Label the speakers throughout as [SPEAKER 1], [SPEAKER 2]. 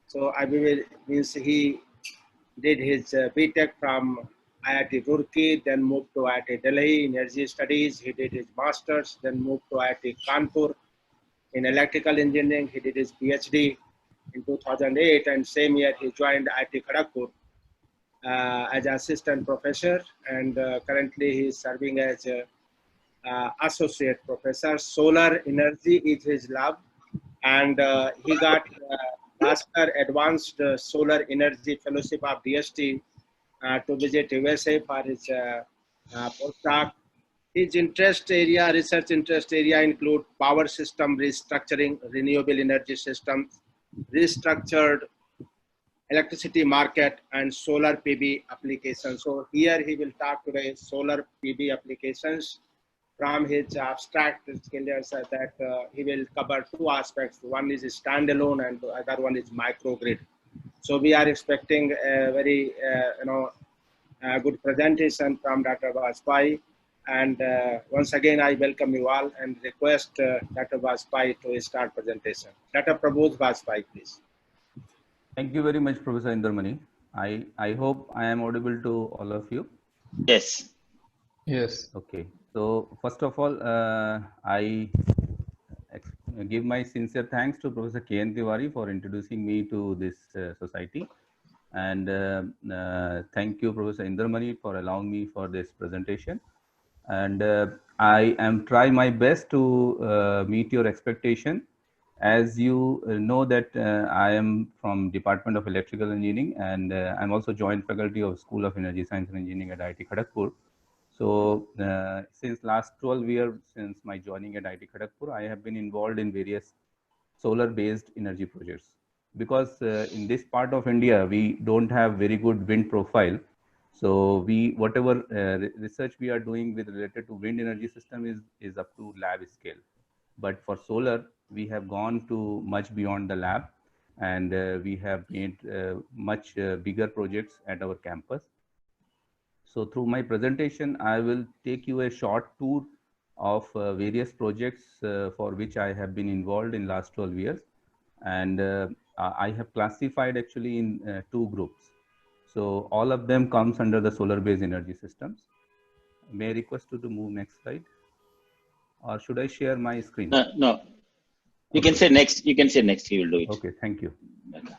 [SPEAKER 1] So I means he did his BTech from IIT Roorkee, then moved to IIT Delhi in energy studies. He did his master's, then moved to IIT Kanpur in electrical engineering. He did his PhD in 2008, and same year he joined IIT Kharagpur as assistant professor, and currently he is serving as associate professor. Solar energy is his lab, and he got Bhaskar Advanced Solar Energy Fellowship of DST to visit USA for his postdoc. His research interest area include power system restructuring, renewable energy systems, restructured electricity market, and solar PV applications. So here he will talk today solar PV applications. From his abstract skills that he will cover two aspects. One is standalone and the other one is microgrid. So we are expecting a very good presentation from Dr. Vajpayee. And once again, I welcome you all and request Dr. Vajpayee to start presentation. Dr. Prabodh Vajpayee, please.
[SPEAKER 2] Thank you very much, Professor Indramani. I hope I am audible to all of you.
[SPEAKER 3] Yes.
[SPEAKER 2] Yes. Okay. So first of all, I give my sincere thanks to Professor K.N. Tiwari for introducing me to this society. And thank you, Professor Indramani, for allowing me for this presentation. And I am trying my best to meet your expectation. As you know that I am from Department of Electrical Engineering, and I'm also joint faculty of School of Energy Science and Engineering at IIT Kharagpur. So since last 12 years, since my joining at IIT Kharagpur, I have been involved in various solar-based energy projects. Because in this part of India, we don't have very good wind profile. So whatever research we are doing with related to wind energy system is up to lab scale. But for solar, we have gone to much beyond the lab, and we have made much bigger projects at our campus. So through my presentation, I will take you a short tour of various projects for which I have been involved in last 12 years. And I have classified actually in two groups. So all of them comes under the solar-based energy systems. May I request you to move next slide? Or should I share my screen?
[SPEAKER 3] No. You can say next. You can say next. He will do it.
[SPEAKER 2] Okay, thank you. Okay.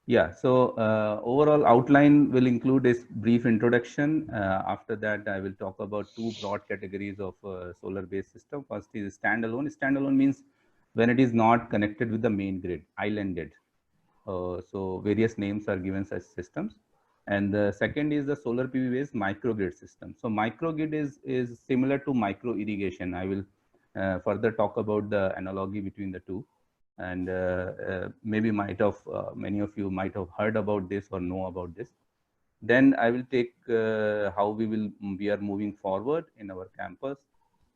[SPEAKER 2] Yeah, so overall outline will include a brief introduction. After that, I will talk about two broad categories of solar-based system. First is standalone. Standalone means when it is not connected with the main grid, islanded. So various names are given such systems. And the second is the solar PV-based microgrid system. So microgrid is similar to micro irrigation. I will further talk about the analogy between the two. And maybe many of you might have heard about this or know about this. Then I will take how we are moving forward in our campus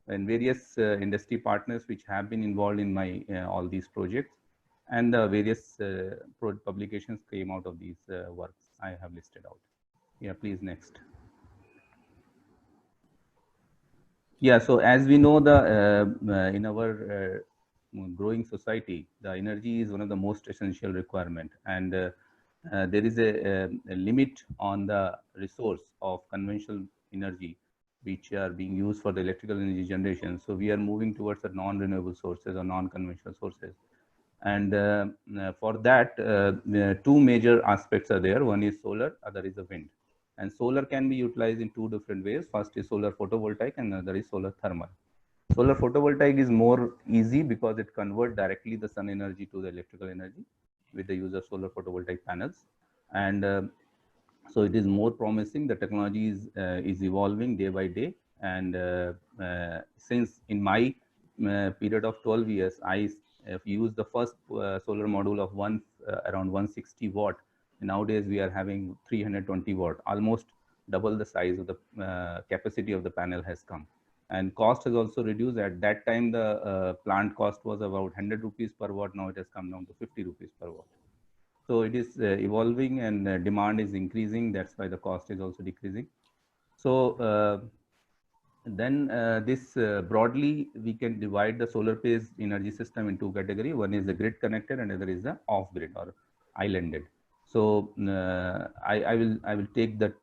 [SPEAKER 2] and various industry partners which have been involved in my all these projects, and the various publications came out of these works I have listed out. Yeah, please next. Yeah, so as we know, in our growing society, the energy is one of the most essential requirement, and there is a limit on the resource of conventional energy which are being used for the electrical energy generation. So we are moving towards the non-renewable sources or non-conventional sources. And for that, two major aspects are there. One is solar, other is the wind. And solar can be utilized in two different ways. First is solar photovoltaic, and another is solar thermal. Solar photovoltaic is more easy because it converts directly the sun energy to the electrical energy with the use of solar photovoltaic panels. And so it is more promising. The technology is evolving day by day. And since in my period of 12 years, I have used the first solar module of around 160 watt. Nowadays, we are having 320 watt, almost double the size of the capacity of the panel has come. And cost has also reduced. At that time, the plant cost was about 100 rupees per watt. Now it has come down to 50 rupees per watt. So it is evolving, and demand is increasing. That's why the cost is also decreasing. So Then this broadly we can divide the solar based energy system in two categories. One is the grid connected and other is the off grid or islanded. So I will take that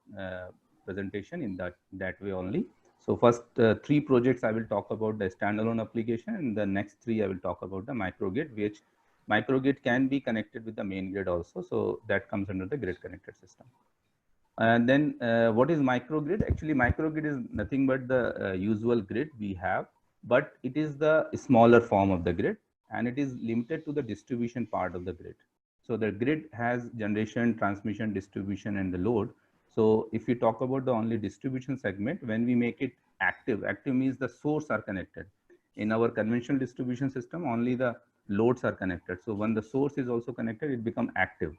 [SPEAKER 2] presentation in that way only. So first three projects I will talk about the standalone application, and the next three I will talk about the microgrid, which microgrid can be connected with the main grid also. So that comes under the grid connected system. And then what is microgrid? Actually, microgrid is nothing but the usual grid we have, but it is the smaller form of the grid, and it is limited to the distribution part of the grid. So the grid has generation, transmission, distribution, and the load. So if we talk about the only distribution segment, when we make it active, active means the source are connected. In our conventional distribution system, only the loads are connected. So when the source is also connected, it becomes active.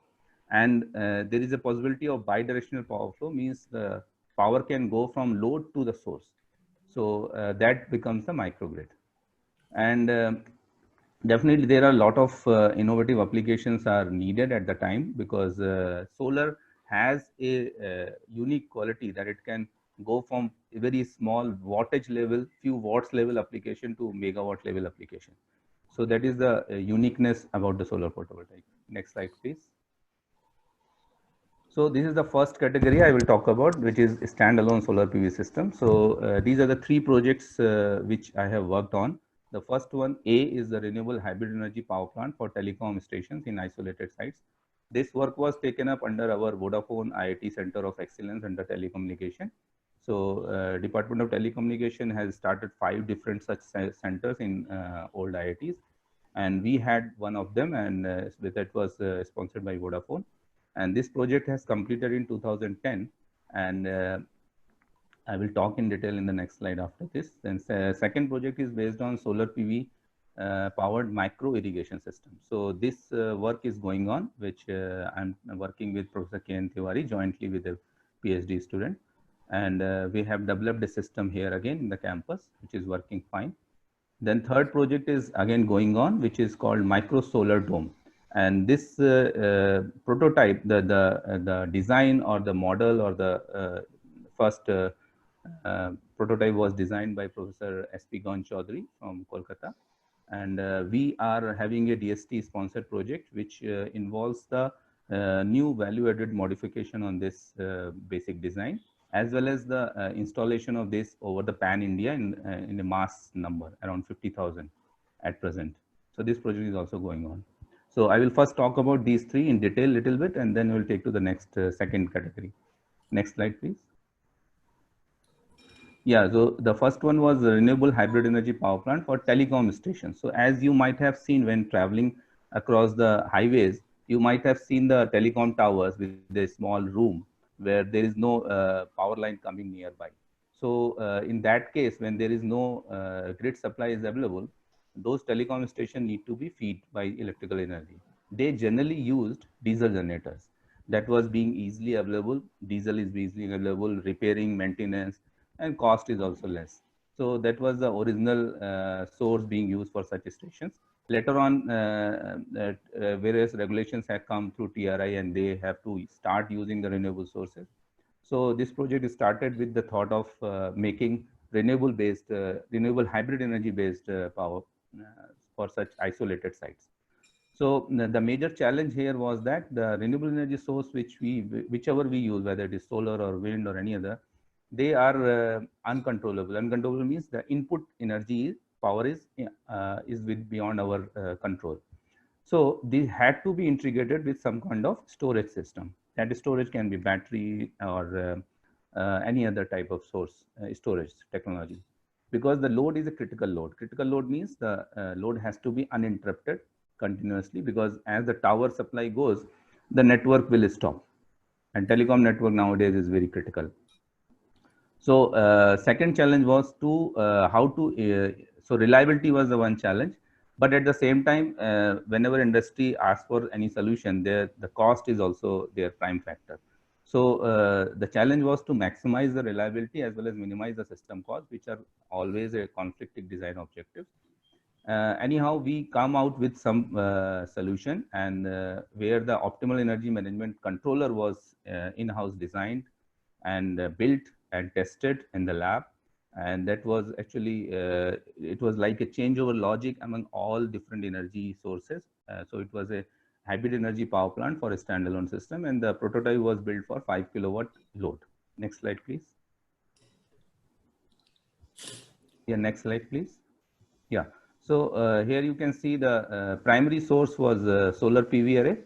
[SPEAKER 2] And there is a possibility of bidirectional power flow, means the power can go from load to the source. So that becomes the microgrid. And definitely there are a lot of innovative applications are needed at the time, because solar has a unique quality that it can go from a very small wattage level, few watts level application to megawatt level application. So that is the uniqueness about the solar photovoltaic. Next slide, please. So this is the first category I will talk about, which is standalone solar PV system. So these are the three projects which I have worked on. The first one, A, is the renewable hybrid energy power plant for telecom stations in isolated sites. This work was taken up under our Vodafone IIT Center of Excellence under telecommunication. So Department of Telecommunication has started 5 different such centers in old IITs. And we had one of them, and that was sponsored by Vodafone. And this project has completed in 2010, and I will talk in detail in the next slide after this. Then second project is based on solar PV powered micro irrigation system. So this work is going on, which I'm working with Professor K.N. Tiwari jointly with a PhD student. And we have developed a system here again in the campus, which is working fine. Then third project is again going on, which is called micro solar dome. And this prototype, the design or the model or the first prototype was designed by Professor S.P. Gaun Chaudhary from Kolkata. And we are having a DST sponsored project, which involves the new value added modification on this basic design, as well as the installation of this over the pan India in a mass number, around 50,000 at present. So this project is also going on. So I will first talk about these three in detail a little bit, and then we'll take to the next second category. Next slide, please. Yeah, so the first one was the renewable hybrid energy power plant for telecom stations. So as you might have seen when traveling across the highways, you might have seen the telecom towers with a small room where there is no power line coming nearby. So in that case, when there is no grid supply is available, those telecom stations need to be fed by electrical energy. They generally used diesel generators that was being easily available. Diesel is easily available, repairing, maintenance, and cost is also less. So that was the original source being used for such stations. Later on, various regulations have come through TRI, and they have to start using the renewable sources. So this project started with the thought of making renewable hybrid energy based power for such isolated sites. So the major challenge here was that the renewable energy source, whichever we use, whether it is solar or wind or any other, they are uncontrollable. Uncontrollable means the input energy power is beyond our control. So these had to be integrated with some kind of storage system. That storage can be battery or any other type of source storage technology, because the load is a critical load. Critical load means the load has to be uninterrupted continuously, because as the tower supply goes, the network will stop, and telecom network nowadays is very critical. So second challenge was so reliability was the one challenge, but at the same time, whenever industry asks for any solution, the cost is also their prime factor. So the challenge was to maximize the reliability as well as minimize the system cost, which are always a conflicting design objective. Anyhow, we come out with some solution, and where the optimal energy management controller was in-house designed and built and tested in the lab. And that was actually, it was like a changeover logic among all different energy sources. So it was a hybrid energy power plant for a standalone system, and the prototype was built for 5 kilowatt load. Next slide, please. Yeah, next slide, please. Yeah. So here you can see the primary source was solar PV array.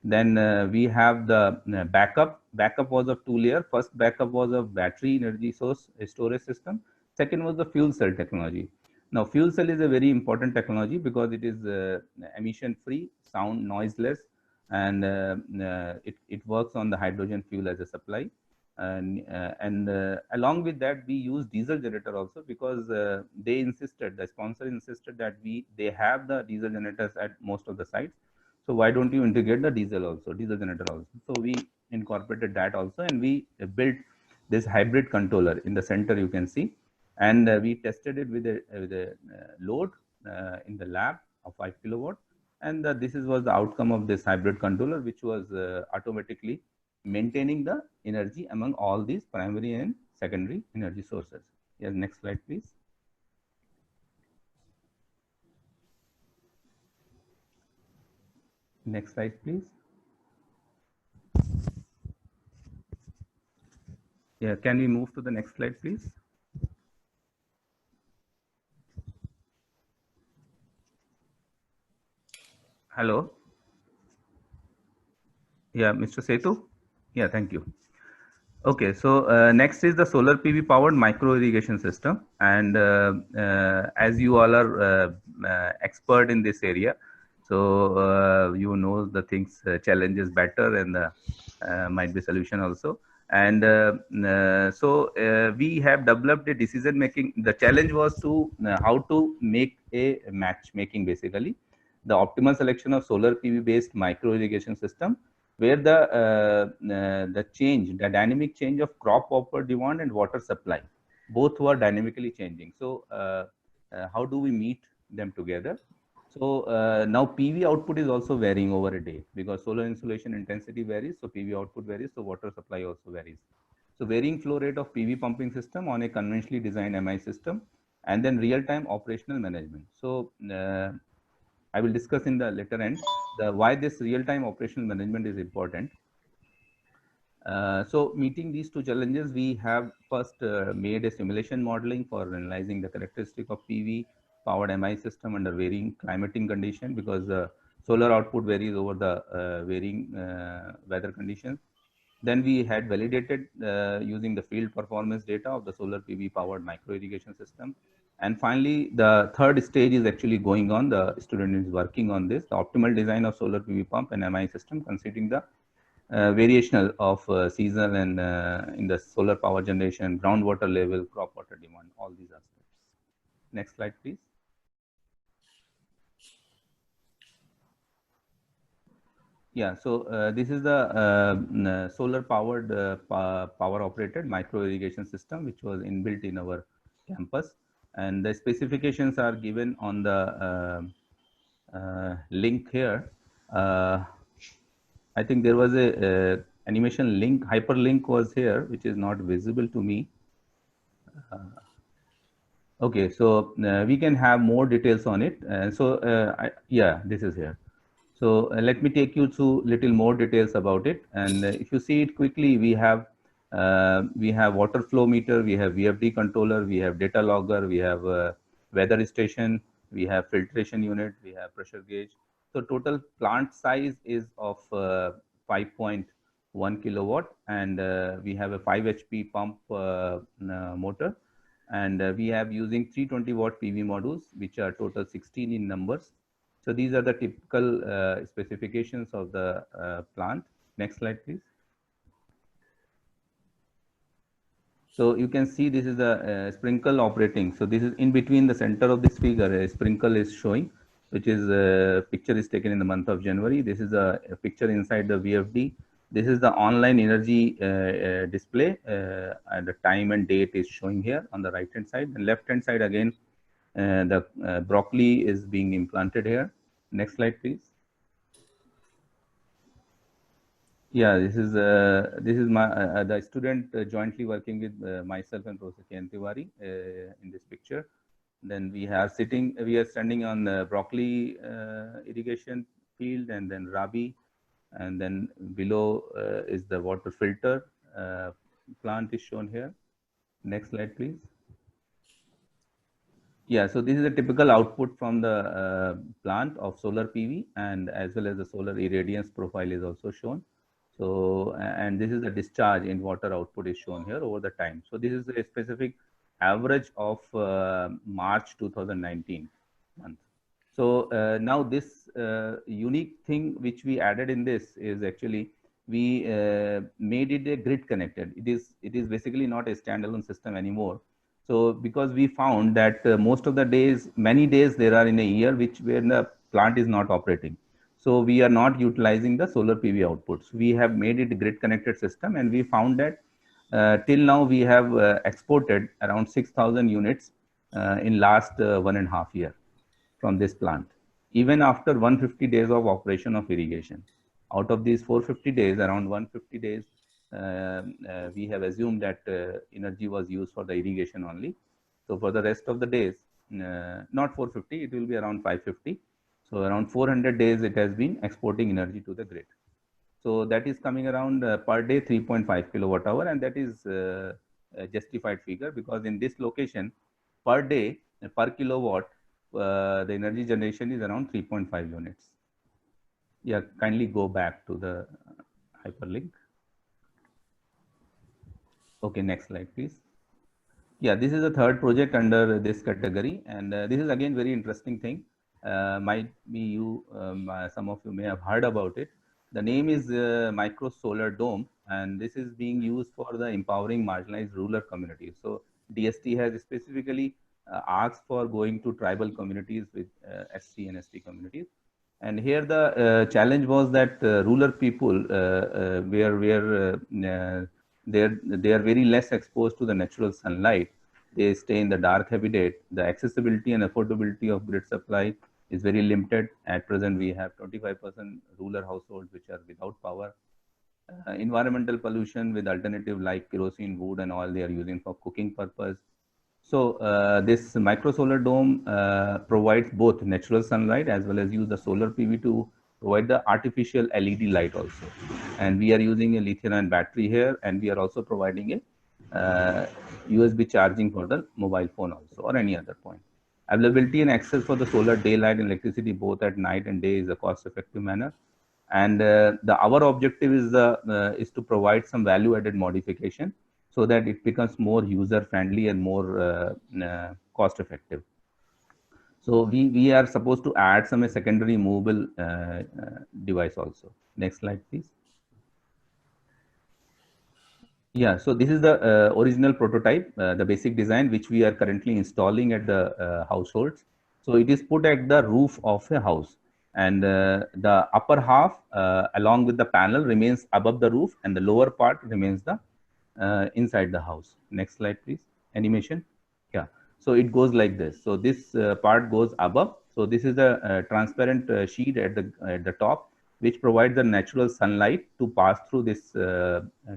[SPEAKER 2] Then we have the backup. Backup was of 2 layer. First backup was of battery energy source storage system. Second was the fuel cell technology. Now fuel cell is a very important technology because it is emission free, sound noiseless, and it works on the hydrogen fuel as a supply. And along with that, we use diesel generator also, because they insisted, the sponsor insisted that they have the diesel generators at most of the sites. So why don't you integrate the diesel generator also? So we incorporated that also, and we built this hybrid controller. In the center you can see, and we tested it with a load in the lab of 5 kilowatt, and this was the outcome of this hybrid controller, which was automatically maintaining the energy among all these primary and secondary energy sources. Yes, next slide, please. Next slide, please. Yeah, can we move to the next slide, please? Hello. Yeah, Mr. Setu. Yeah, thank you. Okay, so next is the solar PV powered micro irrigation system, and as you all are expert in this area, so you know the things, challenges better, and might be solution also. And so we have developed a decision making. The challenge was to how to make a matchmaking, basically the optimal selection of solar PV based micro irrigation system, where the dynamic change of crop upward demand and water supply, both were dynamically changing. So how do we meet them together? So now PV output is also varying over a day, because solar insolation intensity varies, so PV output varies, so water supply also varies. So varying flow rate of PV pumping system on a conventionally designed MI system, and then real-time operational management. So I will discuss in the later end why this real-time operational management is important. So meeting these two challenges, we have first made a simulation modeling for analyzing the characteristic of PV powered MI system under varying climatic condition, because the solar output varies over the varying weather conditions. Then we had validated using the field performance data of the solar PV powered micro irrigation system. And finally, the third stage is actually going on. The student is working on this, the optimal design of solar PV pump and MI system, considering the variation of seasonal and in the solar power generation, groundwater level, crop water demand, all these aspects. Next slide, please. Yeah, so this is the solar powered power operated micro irrigation system, which was inbuilt in our campus, and the specifications are given on the link here. I think there was a animation link, hyperlink was here, which is not visible to me. Okay, so we can have more details on it. Yeah, this is here. So let me take you through little more details about it. And if you see it quickly, we have water flow meter, we have VFD controller, we have data logger, we have weather station, we have filtration unit, we have pressure gauge. So total plant size is of 5.1 kilowatt, and we have a 5 HP pump motor, and we have using 320 watt PV modules, which are total 16 in numbers. So these are the typical specifications of the plant. Next slide, please. So you can see this is the sprinkle operating. So this is in between the center of this figure, a sprinkle is showing, which is picture is taken in the month of January. This is a picture inside the VFD. This is the online energy display, and the time and date is showing here on the right hand side. And left hand side again, the broccoli is being implanted here. Next slide, please. Yeah, this is my the student jointly working with myself and Professor K.N. Tiwari in this picture. Then we are standing on the broccoli irrigation field, and then Rabi, and then below is the water filter plant is shown here. Next slide, please. Yeah, so this is a typical output from the plant of solar PV, and as well as the solar irradiance profile is also shown. So, and this is the discharge in water output is shown here over the time. So this is a specific average of March 2019 month. So now this unique thing which we added in this is actually we made it a grid connected. It is basically not a standalone system anymore. So because we found that most of the days, many days there are in a year where the plant is not operating. So we are not utilizing the solar PV outputs. We have made it a grid connected system, and we found that till now we have exported around 6,000 units in last 1.5 year from this plant, even after 150 days of operation of irrigation. Out of these 450 days, around 150 days, we have assumed that energy was used for the irrigation only. So for the rest of the days, not 450, it will be around 550. So around 400 days, it has been exporting energy to the grid. So that is coming around per day 3.5 kilowatt hour, and that is a justified figure because in this location, per day, per kilowatt, the energy generation is around 3.5 units. Yeah, kindly go back to the hyperlink. Okay, next slide, please. Yeah, this is the third project under this category, and this is again very interesting thing. Might be some of you may have heard about it. The name is Micro Solar Dome, and this is being used for the empowering marginalized rural communities. So DST has specifically asked for going to tribal communities with SC and ST communities. And here the challenge was that rural people they are very less exposed to the natural sunlight. They stay in the dark habitat. The accessibility and affordability of grid supply is very limited. At present, we have 25% rural households which are without power. Environmental pollution with alternative like kerosene, wood, and oil they are using for cooking purpose. So this micro solar dome provides both natural sunlight as well as use the solar PV to provide the artificial LED light also. And we are using a lithium-ion battery here, and we are also providing a USB charging for the mobile phone also or any other point. Availability and access for the solar daylight and electricity both at night and day is a cost-effective manner. And our objective is to provide some value-added modification so that it becomes more user-friendly and more cost-effective. So we are supposed to add some secondary movable device also. Next slide, please. Yeah, so this is the original prototype, the basic design, which we are currently installing at the households. So it is put at the roof of a house, and the upper half along with the panel remains above the roof, and the lower part remains the inside the house. Next slide, please. Animation. Yeah, so it goes like this. So this part goes above. So this is a transparent sheet at the top, which provides the natural sunlight to pass through this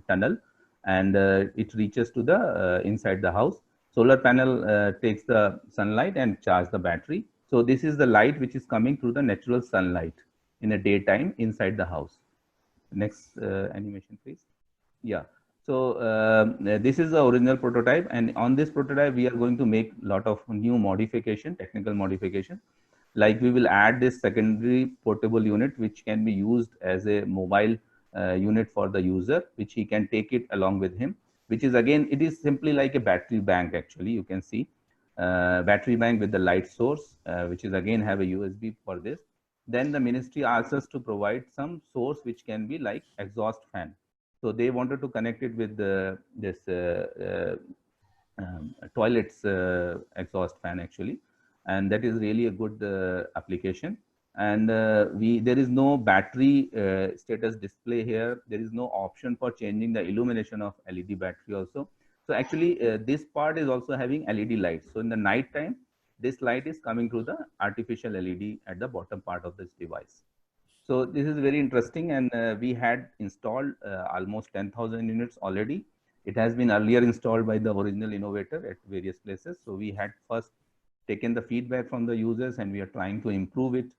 [SPEAKER 2] tunnel, and it reaches to the inside the house. Solar panel takes the sunlight and charge the battery. So this is the light which is coming through the natural sunlight in a daytime inside the house. Next animation, please. Yeah. So this is the original prototype, and on this prototype we are going to make a lot of new modification, technical modification. Like we will add this secondary portable unit which can be used as a mobile unit for the user, which he can take it along with him, which is again, it is simply like a battery bank. Actually, you can see battery bank with the light source, which is again have a USB for this. Then the ministry asks us to provide some source which can be like exhaust fan. So they wanted to connect it with this toilets exhaust fan actually, and that is really a good application. And there is no battery status display here. There is no option for changing the illumination of LED battery also. So actually this part is also having LED lights. So in the night time, this light is coming through the artificial LED at the bottom part of this device. So this is very interesting, and we had installed almost 10,000 units already. It has been earlier installed by the original innovator at various places. So we had first taken the feedback from the users, and we are trying to improve it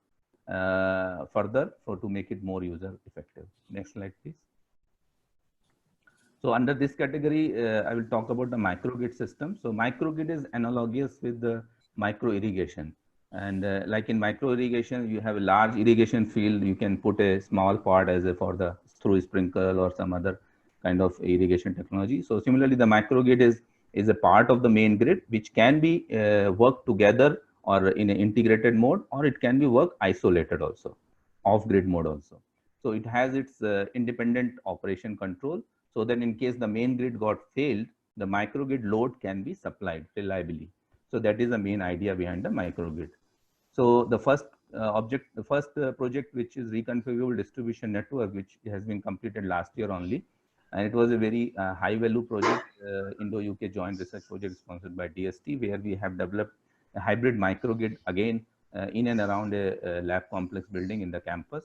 [SPEAKER 2] further to make it more user effective. Next slide, please. So under this category, I will talk about the microgrid system. So microgrid is analogous with the micro irrigation. And like in micro irrigation, you have a large irrigation field. You can put a small part as a for the through sprinkle or some other kind of irrigation technology. So similarly, the microgrid is a part of the main grid, which can be worked together or in an integrated mode, or it can be work isolated also, off grid mode also. So it has its independent operation control. So that in case the main grid got failed, the microgrid load can be supplied reliably. So that is the main idea behind the microgrid. So the first project, which is reconfigurable distribution network, which has been completed last year only, and it was a very high value project, Indo-UK joint research project sponsored by DST, where we have developed a hybrid microgrid again in and around a lab complex building in the campus.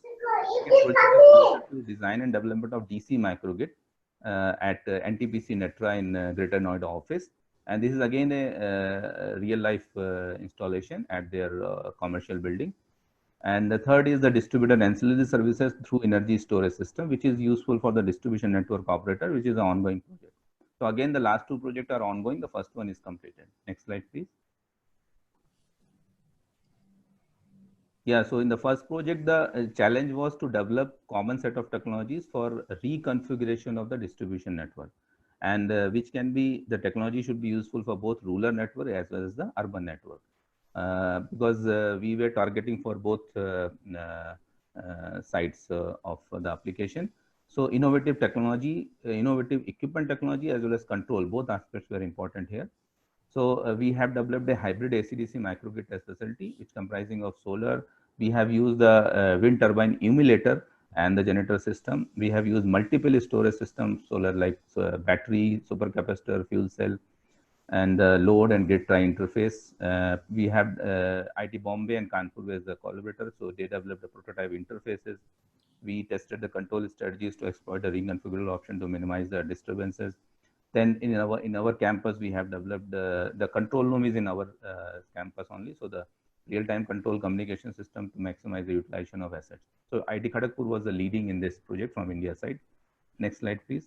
[SPEAKER 2] Second project is related to design and development of DC microgrid at NTPC Netra in Greater Noida office. And this is again a real life installation at their commercial building. And the third is the distributed ancillary services through energy storage system, which is useful for the distribution network operator, which is an ongoing project. So again, the last two projects are ongoing. The first one is completed. Next slide, please. Yeah, so in the first project, the challenge was to develop common set of technologies for reconfiguration of the distribution network, and which can be, the technology should be useful for both rural network as well as the urban network, because we were targeting for both sides of the application. So innovative technology, innovative equipment technology as well as control, both aspects were important here. So we have developed a hybrid AC/DC microgrid test facility, which comprising of solar. We have used the wind turbine emulator and the generator system. We have used multiple storage systems, solar like battery, supercapacitor, fuel cell, and load and grid tri interface. We have IT Bombay and Kanpur as the collaborator, so they developed the prototype interfaces. We tested the control strategies to exploit the reconfigurable option to minimize the disturbances. Then in our campus, we have developed the control room is in our campus only. So the real-time control communication system to maximize the utilization of assets. So IT Kharagpur was the leading in this project from India side. Next slide, please.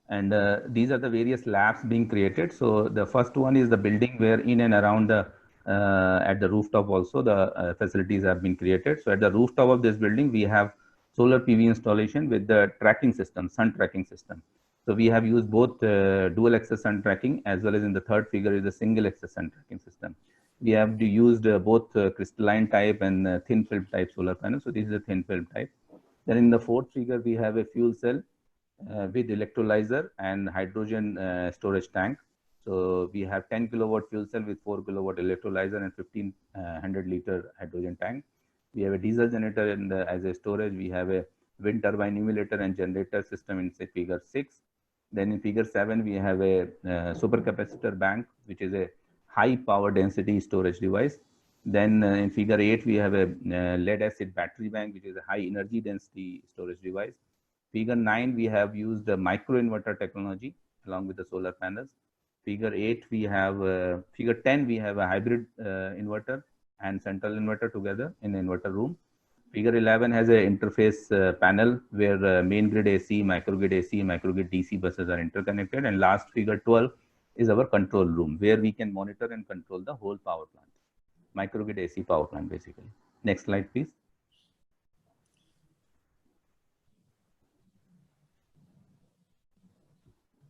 [SPEAKER 2] And these are the various labs being created. So the first one is the building where in and around the at the rooftop also the facilities have been created. So at the rooftop of this building, we have solar PV installation with the tracking system, sun tracking system. So we have used both dual axis sun tracking, as well as in the third figure is a single axis sun tracking system. We have used both crystalline type and thin film type solar panels. So this is a thin film type. Then in the fourth figure, we have a fuel cell with electrolyzer and hydrogen storage tank. So we have 10 kilowatt fuel cell with 4 kilowatt electrolyzer and 1500 liter hydrogen tank. We have a diesel generator as a storage. We have a wind turbine emulator and generator system in say figure 6. Then in figure 7, we have a supercapacitor bank, which is a high power density storage device. Then in figure 8, we have a lead acid battery bank, which is a high energy density storage device. Figure 9, we have used the microinverter technology along with the solar panels. Figure 8, we have figure 10, we have a hybrid inverter and central inverter together in the inverter room. Figure 11 has an interface panel where main grid AC, microgrid AC, microgrid DC buses are interconnected. And last figure 12 is our control room where we can monitor and control the whole power plant, microgrid AC power plant basically. Next slide, please.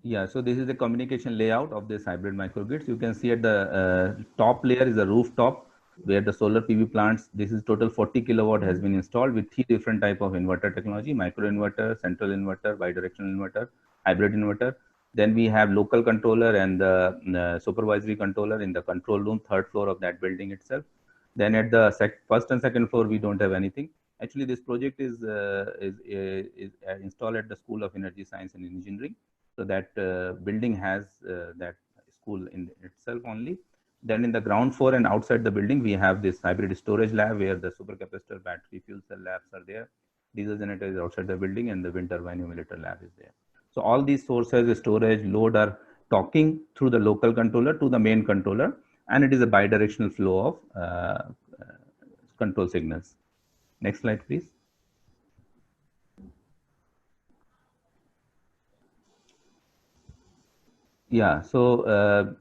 [SPEAKER 2] Yeah, so this is the communication layout of this hybrid microgrids. You can see at the top layer is a rooftop where the solar PV plants, this is total 40 kilowatt has been installed with 3 different type of inverter technology, micro inverter, central inverter, bidirectional inverter, hybrid inverter. Then we have local controller and the supervisory controller in the control room, third floor of that building itself. Then at the first and second floor, we don't have anything. Actually, this project is installed at the School of Energy Science and Engineering. So that building has that school in itself only. Then in the ground floor and outside the building, we have this hybrid storage lab where the supercapacitor, battery, fuel cell labs are there. Diesel generator is outside the building, and the wind turbine emulator lab is there. So all these sources, storage, load are talking through the local controller to the main controller, and it is a bidirectional flow of control signals. Next slide, please. Yeah, so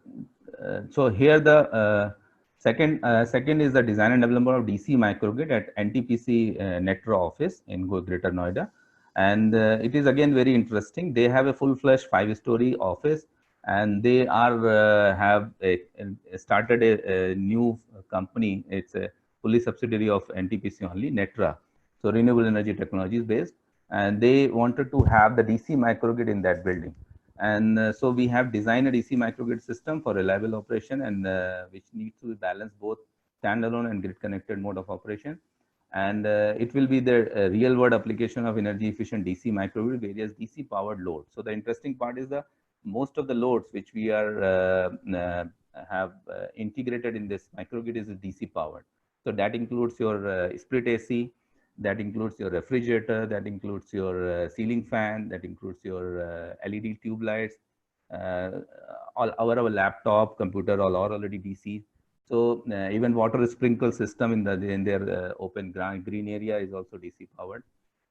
[SPEAKER 2] here the second is the design and development of DC microgrid at NTPC Netra office in Greater Noida, and it is again very interesting. They have a full-fledged 5-story office, and they are have started a new company. It's a fully subsidiary of NTPC only, Netra, so renewable energy technologies based, and they wanted to have the DC microgrid in that building. And so we have designed a DC microgrid system for reliable operation, and which needs to balance both standalone and grid connected mode of operation. And it will be the real world application of energy efficient DC microgrid, various DC powered loads. So the interesting part is the most of the loads which we are have integrated in this microgrid is DC powered. So that includes your split AC, that includes your refrigerator, that includes your ceiling fan, that includes your LED tube lights, all our laptop, computer, all are already DC. So even water sprinkle system in their open green area is also DC powered.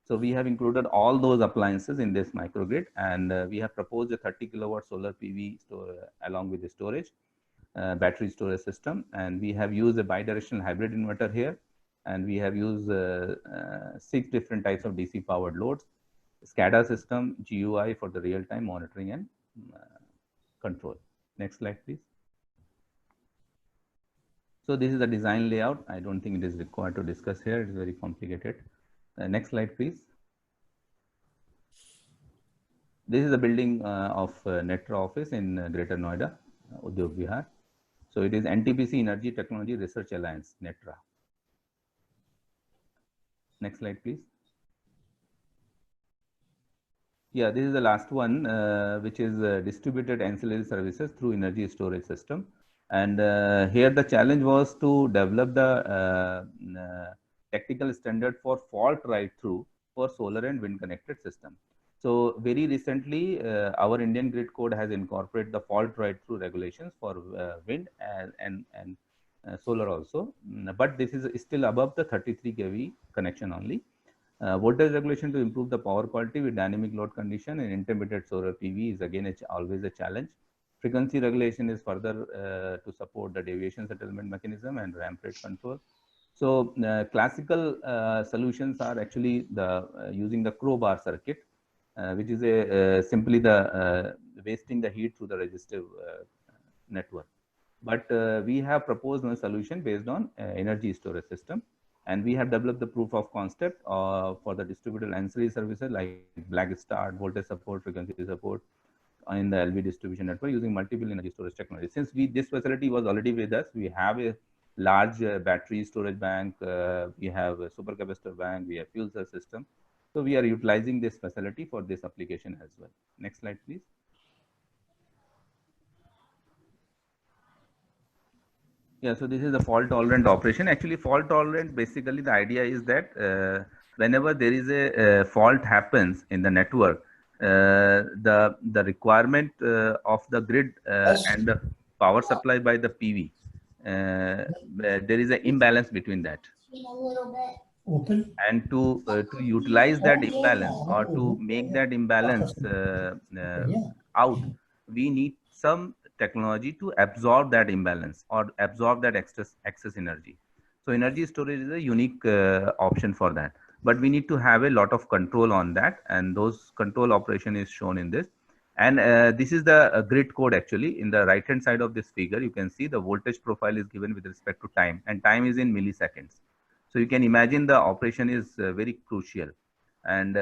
[SPEAKER 2] So we have included all those appliances in this microgrid, and we have proposed a 30 kilowatt solar PV store along with the storage, battery storage system, and we have used a bidirectional hybrid inverter here. And we have used 6 different types of DC powered loads, SCADA system, GUI for the real-time monitoring and control. Next slide, please. So this is the design layout. I don't think it is required to discuss here. It's very complicated. Next slide, please. This is the building of Netra office in Greater Noida, Udyog Vihar. So it is NTPC Energy Technology Research Alliance, Netra. Next slide, please. Yeah, this is the last one, which is distributed ancillary services through energy storage system. And here the challenge was to develop the technical standard for fault write-through for solar and wind connected system. So very recently, our Indian Grid Code has incorporated the fault write-through regulations for wind and solar also, but this is still above the 33 kV connection only. Voltage regulation to improve the power quality with dynamic load condition and intermittent solar PV is again always a challenge. Frequency regulation is further to support the deviation settlement mechanism and ramp rate control. So classical solutions are actually the using the crowbar circuit, which is simply the wasting the heat through the resistive network. But we have proposed a solution based on energy storage system, and we have developed the proof of concept for the distributed ancillary services like black start, voltage support, frequency support in the LV distribution network using multiple energy storage technology. Since this facility was already with us, we have a large battery storage bank, we have a supercapacitor bank, we have fuel cell system. So we are utilizing this facility for this application as well. Next slide, please. Yeah, so this is a fault tolerant operation. Actually, fault tolerant, basically the idea is that whenever there is a fault happens in the network, the requirement of the grid and the power supply by the PV, there is an imbalance between that. And to utilize that imbalance or to make that imbalance out, we need some technology to absorb that imbalance or absorb that excess energy. So energy storage is a unique option for that. But we need to have a lot of control on that, and those control operation is shown in this. And this is the grid code actually. In the right hand side of this figure, you can see the voltage profile is given with respect to time, and time is in milliseconds. So you can imagine the operation is very crucial. And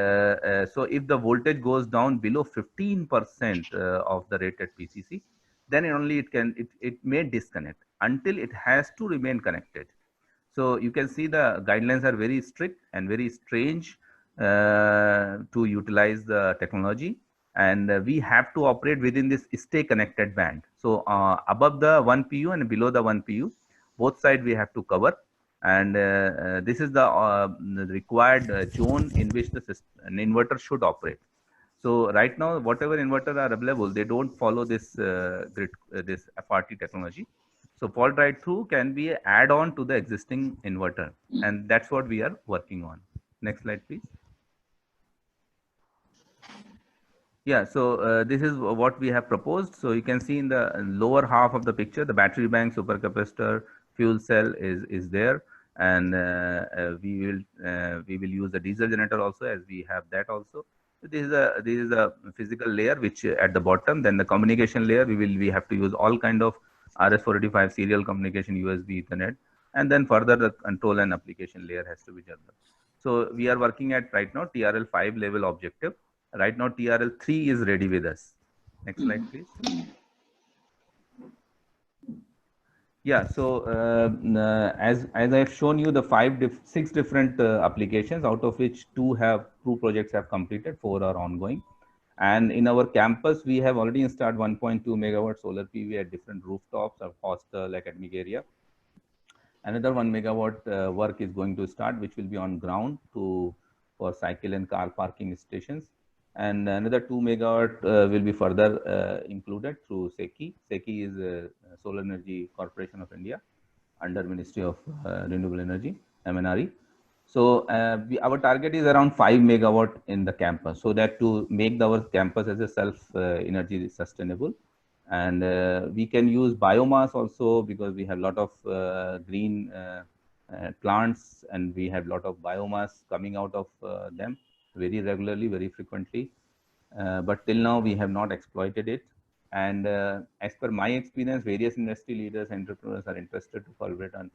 [SPEAKER 2] so if the voltage goes down below 15% of the rated PCC, then only it may disconnect until it has to remain connected. So you can see the guidelines are very strict and very strange to utilize the technology. And we have to operate within this stay connected band. So above the 1 pu and below the 1 pu, both sides we have to cover. And this is the required zone in which an inverter should operate. So right now, whatever inverters are available, they don't follow this this FRT technology. So fault right through can be add on to the existing inverter, and that's what we are working on. Next slide, please. Yeah, so this is what we have proposed. So you can see in the lower half of the picture, the battery bank, supercapacitor, fuel cell is there, and we will use the diesel generator also, as we have that also. So this is a physical layer which at the bottom. Then the communication layer, we have to use all kind of RS-485 serial communication, USB, Ethernet, and then further the control and application layer has to be developed. So we are working at right now TRL 5 level objective. Right now, TRL 3 is ready with us. Next slide, please. Yeah, so as I've shown you the 6 different applications, out of which 2 projects have completed, 4 are ongoing. And in our campus, we have already installed 1.2 megawatt solar PV at different rooftops of hostel, academic area. Another 1 megawatt work is going to start, which will be on ground for cycle and car parking stations. And another 2 megawatt will be further included through SECI. SECI is a Solar Energy Corporation of India under Ministry of Renewable Energy, MNRE. So our target is around 5 megawatt in the campus, so that to make our campus as a self-energy sustainable. And we can use biomass also, because we have a lot of green plants, and we have a lot of biomass coming out of them very regularly, very frequently. But till now, we have not exploited it. And as per my experience, various industry leaders, entrepreneurs are interested to collaborate on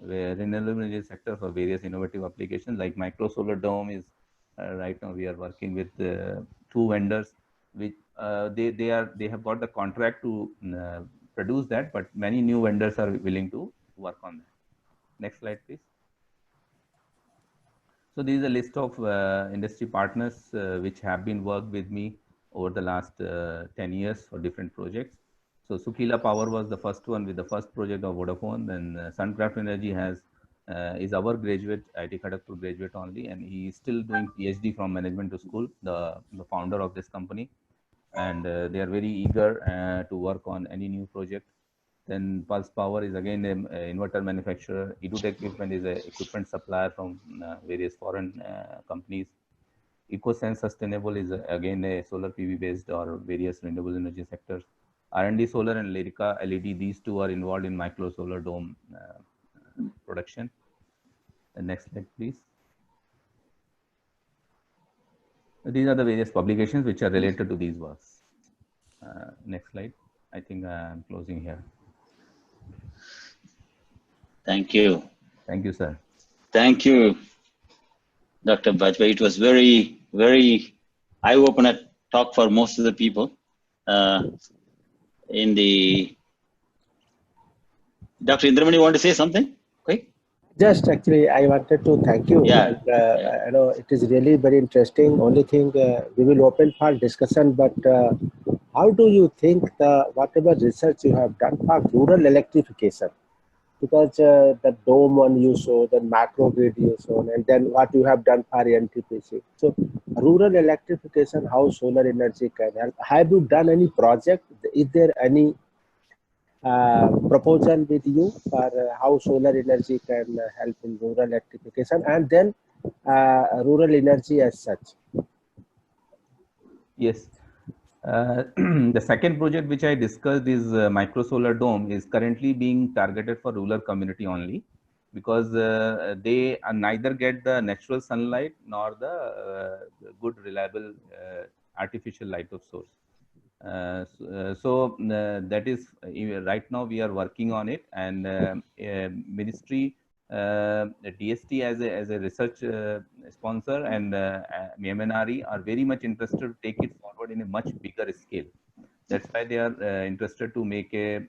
[SPEAKER 2] the renewable energy sector for various innovative applications. Like micro solar dome is right now we are working with 2 vendors, which they have got the contract to produce that, but many new vendors are willing to work on that. Next slide, please. So this is a list of industry partners which have been worked with me over the last 10 years for different projects. So Sukila Power was the first one with the first project of Vodafone. Then Suncraft Energy is our graduate, IT Kharagpur graduate only, and he is still doing PhD from management to school, the founder of this company. And they are very eager to work on any new project. Then Pulse Power is again an inverter manufacturer. EduTech Equipment is an equipment supplier from various foreign companies. EcoSense Sustainable is again a solar PV based or various renewable energy sectors. R&D Solar and Lyrica LED, these 2 are involved in micro solar dome production. The next slide, please. These are the various publications which are related to these works. Next slide. I think I'm closing here.
[SPEAKER 3] Thank you.
[SPEAKER 2] Thank you, sir.
[SPEAKER 3] Thank you, Dr. Bajpai. It was very, very eye-opener talk for most of the people. Dr. Indramani, you want to say something? Okay.
[SPEAKER 1] Just actually, I wanted to thank you.
[SPEAKER 3] Yeah.
[SPEAKER 1] And, you know, it is really very interesting. Only thing we will open for discussion, but how do you think whatever research you have done for rural electrification? Because the dome one you saw, then macro grid you saw, and then what you have done for NTPC. So rural electrification, how solar energy can help. Have you done any project? Is there any proposal with you for how solar energy can help in rural electrification, and then rural energy as such?
[SPEAKER 2] Yes. The second project which I discussed is micro solar dome is currently being targeted for rural community only, because they neither get the natural sunlight nor the good reliable artificial light of source. So that is right now we are working on it, and ministry, DST as a research sponsor, and MNRE are very much interested to take it forward in a much bigger scale. That's why they are interested to make a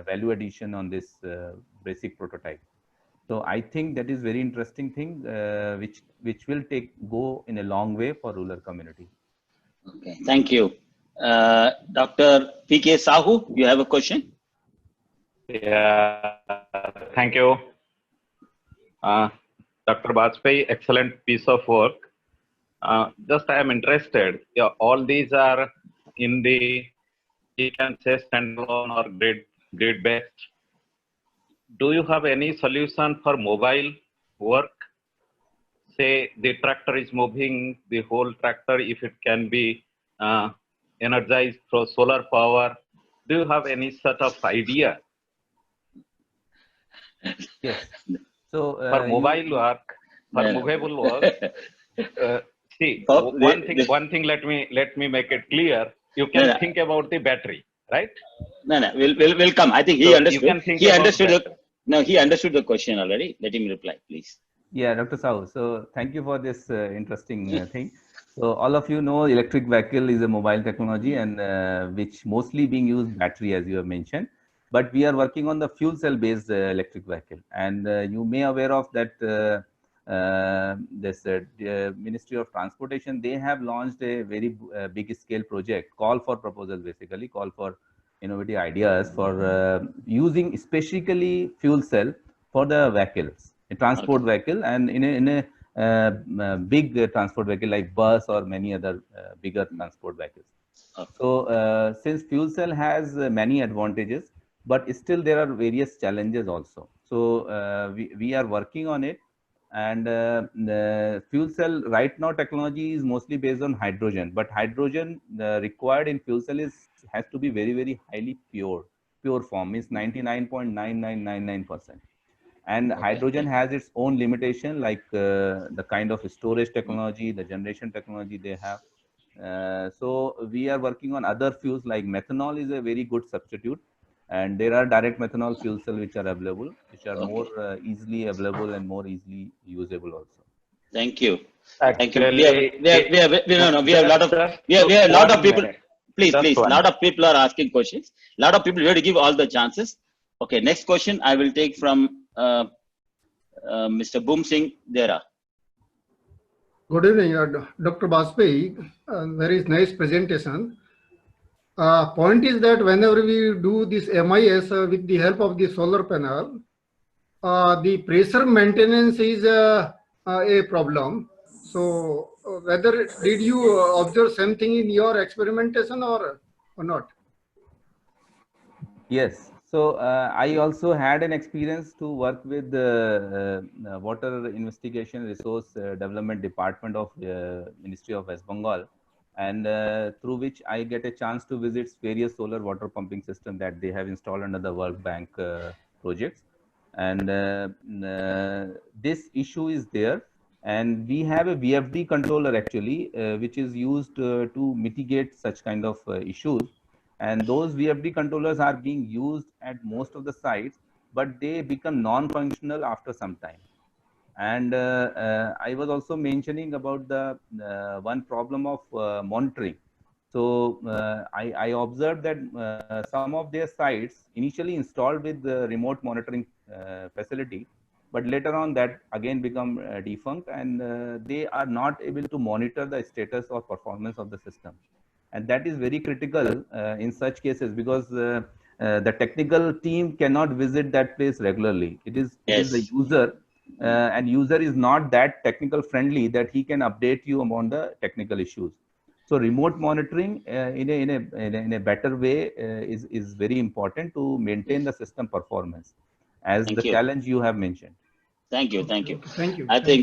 [SPEAKER 2] value addition on this basic prototype. So I think that is very interesting thing, which will go in a long way for rural community.
[SPEAKER 3] Okay, thank you. Dr. P.K. Sahu, you have a question?
[SPEAKER 4] Yeah, thank you. Dr. Bajpai, excellent piece of work. Just I am interested, yeah, all these are in the, you can say standalone or grid based. Do you have any solution for mobile work? Say the tractor is moving, the whole tractor, if it can be energized through solar power. Do you have any sort of idea?
[SPEAKER 2] Yes. So
[SPEAKER 4] For mobile work, for movable work, see,
[SPEAKER 3] Oh,
[SPEAKER 4] one thing. Let me make it clear. You can think about the battery, right?
[SPEAKER 3] No, we'll come. I think he
[SPEAKER 4] So
[SPEAKER 3] understood.
[SPEAKER 4] you can think
[SPEAKER 3] He
[SPEAKER 4] about
[SPEAKER 3] understood.
[SPEAKER 4] battery.
[SPEAKER 3] No, he understood the question already. Let him reply, please.
[SPEAKER 2] yeah, Dr. Sahu. So thank you for this interesting thing. So all of you know electric vehicle is a mobile technology and which mostly being used battery as you have mentioned. But we are working on the fuel cell based electric vehicle. And you may aware of that this Ministry of Transportation, they have launched a very big scale project, call for proposal basically, call for innovative ideas for using specifically fuel cell for the vehicles, a transport vehicle, and in a big transport vehicle like bus or many other bigger transport vehicles. So since fuel cell has many advantages, but still there are various challenges also. So we are working on it. And the fuel cell right now technology is mostly based on hydrogen, but hydrogen required in fuel cell has to be very highly pure form, means 99.9999%. And hydrogen has its own limitation, like the kind of storage technology, the generation technology they have. So we are working on other fuels, like methanol is a very good substitute, and there are direct methanol fuel cell which are available, which are more easily available and more easily usable also.
[SPEAKER 3] Thank you.
[SPEAKER 4] Actually,
[SPEAKER 3] we have a lot of people. Please, lot of people are asking questions. Lot of people, we have to give all the chances. Okay, next question I will take from Mr. Boom Singh Dera.
[SPEAKER 5] Good evening, Dr. Bajpai. Very nice presentation. Point is that whenever we do this MIS with the help of the solar panel, the pressure maintenance is a problem. So whether did you observe something in your experimentation or not?
[SPEAKER 2] Yes. So I also had an experience to work with the Water Investigation Resource Development Department of Ministry of West Bengal, and through which I get a chance to visit various solar water pumping system that they have installed under the World Bank projects. And this issue is there, and we have a VFD controller actually, which is used to mitigate such kind of issues. And those VFD controllers are being used at most of the sites, but they become non-functional after some time. And I was also mentioning about the one problem of monitoring. So I observed that some of their sites initially installed with the remote monitoring facility, but later on that again become defunct, and they are not able to monitor the status or performance of the system. And that is very critical in such cases, because the technical team cannot visit that place regularly. It is the user, and user is not that technical friendly that he can update you on the technical issues. So remote monitoring in a better way is very important to maintain the system performance, as the challenge you have mentioned.
[SPEAKER 3] Thank you.
[SPEAKER 5] Thank you.
[SPEAKER 3] I think